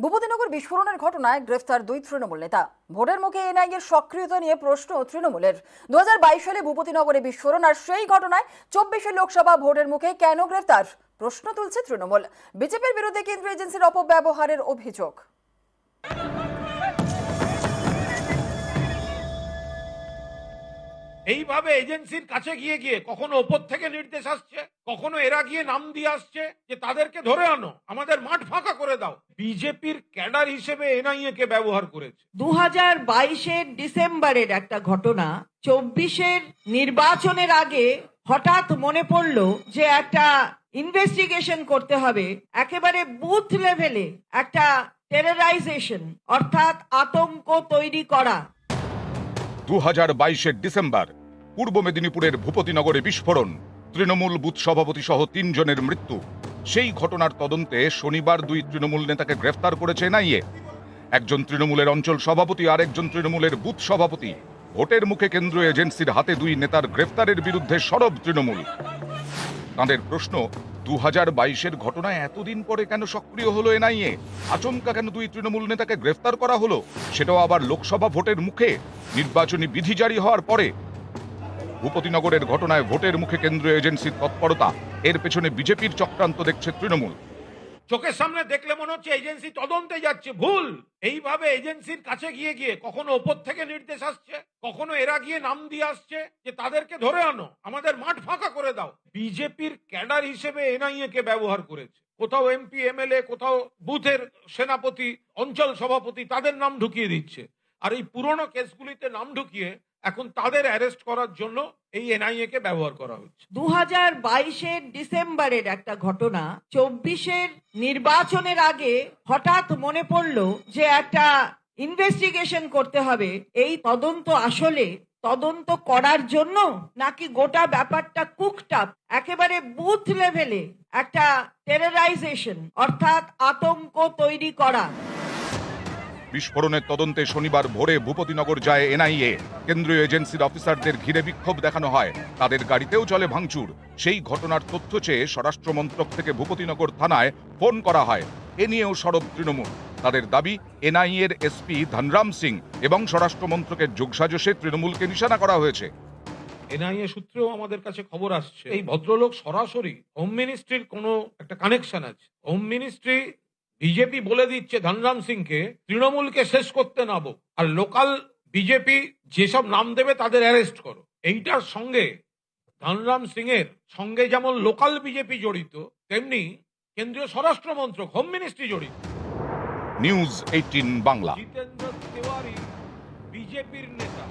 ভূপতিনগর বিস্ফোরণের ঘটনায় গ্রেফতার দুই তৃণমূল নেতা। ভোটের মুখে এনআইএর সক্রিয়তা নিয়ে প্রশ্ন তৃণমূলের। 2022 সালে ভূপতিনগরে বিস্ফোরণ আর সেই ঘটনায় 24 লোকসভা ভোটের মুখে কেন গ্রেফতার প্রশ্ন তুলছে তৃণমূল। বিজেপির বিরুদ্ধে কেন্দ্রীয় এজেন্সির অপব্যবহারের অভিযোগ। এইভাবে এজেন্সির কাছে গিয়ে গিয়ে কখনো ওপর থেকে নির্দেশ আসছে, কখনো এরা গিয়ে নাম দিয়ে আসছে যে তাদেরকে ধরে আনো, আমাদের মাঠ ফাঁকা করে দাও। বিজেপির ক্যাডার হিসেবে এনআইএ কে ব্যবহার করেছে। 2022-এর ডিসেম্বরের একটা ঘটনা, 24-এর নির্বাচনের আগে হঠাৎ মনে পড়লো যে একটা ইনভেস্টিগেশন করতে হবে। একেবারে বুথ লেভেলে একটা টেররাইজেশন অর্থাৎ আতঙ্ক তৈরি করা। 2022-এর ডিসেম্বর পূর্ব মেদিনীপুরের ভূপতিনগরে বিস্ফোরণ, তৃণমূল বুথ সভাপতি সহ 3 জনের মৃত্যু। সেই ঘটনার তদন্তে শনিবার দুই তৃণমূল নেতাকে গ্রেফতার করেছে এনআইএ। একজন তৃণমূলের অঞ্চল সভাপতি আর একজন তৃণমূলের বুথ সভাপতি। ভোটের মুখে কেন্দ্রীয় এজেন্সির হাতে দুই নেতার গ্রেফতারের বিরুদ্ধে সরব তৃণমূল। তাঁদের প্রশ্ন, 2022-এর ঘটনায় এতদিন পরে কেন সক্রিয় হলো এনআইএ? আচমকা কেন দুই তৃণমূল নেতাকে গ্রেফতার করা হলো, সেটাও আবার লোকসভা ভোটের মুখে, নির্বাচনী বিধি জারি হওয়ার পরে? ভূপতিনগরের ঘটনায় ভোটের মুখে কেন্দ্রীয় এজেন্সির তৎপরতা, এর পেছনে বিজেপির চক্রান্ত দেখছে তৃণমূল। চোখের সামনে দেখলে মনে হচ্ছে এজেন্সি তদন্তে যাচ্ছে, ভুল। এইভাবে এজেন্সির কাছে গিয়ে গিয়ে কখনো ওপর থেকে নির্দেশ আসছে, কখনো এরা গিয়ে নাম দিয়ে আসছে যে তাদেরকে ধরে আনো, আমাদের মাঠ ফাঁকা করে দাও। বিজেপির ক্যাডার হিসেবে এনআইএ কে ব্যবহার করেছে। কোথাও এমপি এমএলএ, কোথাও বুথের সেনাপতি, অঞ্চল সভাপতি, তাদের নাম ঢুকিয়ে দিচ্ছে। আর এই পুরনো কেসগুলিতে নাম ঢুকিয়ে এখন তাদের অ্যারেস্ট করার জন্য এই এনআইএ কে ব্যবহার করা হচ্ছে। 2022-এর ডিসেম্বরের একটা ঘটনা, 24-এর নির্বাচনের আগে হঠাৎ মনে পড়লো যে একটা ইনভেস্টিগেশন করতে হবে। এই তদন্ত আসলে তদন্ত করার জন্য নাকি গোটা ব্যাপারটা কুকটাপ, একেবারে বুথ লেভেলে একটা টেররাইজেশন অর্থাৎ আতঙ্ক তৈরি করা। বিস্ফোরণের তদন্তে শনিবার ভোরে ভূপতিনগর যায় এনআইএ। কেন্দ্রীয় এজেন্সির অফিসারদের ঘিরে বিক্ষোভ দেখানো হয়, তাদের গাড়িতেও চলে ভাঙচুর। সেই ঘটনার তথ্য চেয়ে স্বরাষ্ট্র মন্ত্রক থেকে ভূপতিনগর থানায় ফোন করা হয়। এ নিয়েও সরব তৃণমূল। তাদের দাবি, এনআইএর এসপি ধনরাম সিং এবং স্বরাষ্ট্র মন্ত্রকের যোগসাজশে তৃণমূলকে নিশানা করা হয়েছে। এনআইএ সূত্রেও আমাদের কাছে খবর আসছে এই ভদ্রলোক সরাসরি হোম মিনিস্ট্রির কোনো একটা কানেকশন আছে। হোম মিনিস্ট্রি বিজেপি বলে দিচ্ছে ধনরাম সিংকে তৃণমূলকে শেষ করতে নাবো, আর লোকাল বিজেপি যেসব নাম দেবে তাদের অ্যারেস্ট করো। এইটার সঙ্গে ধনরাম সিং এর সঙ্গে যেমন লোকাল বিজেপি জড়িত, তেমনি কেন্দ্রীয় স্বরাষ্ট্র মন্ত্রক, হোম মিনিস্ট্রি জড়িত। নিউজ 18 বাংলা। জিতেন্দ্র তিওয়ারি বিজেপির নেতা।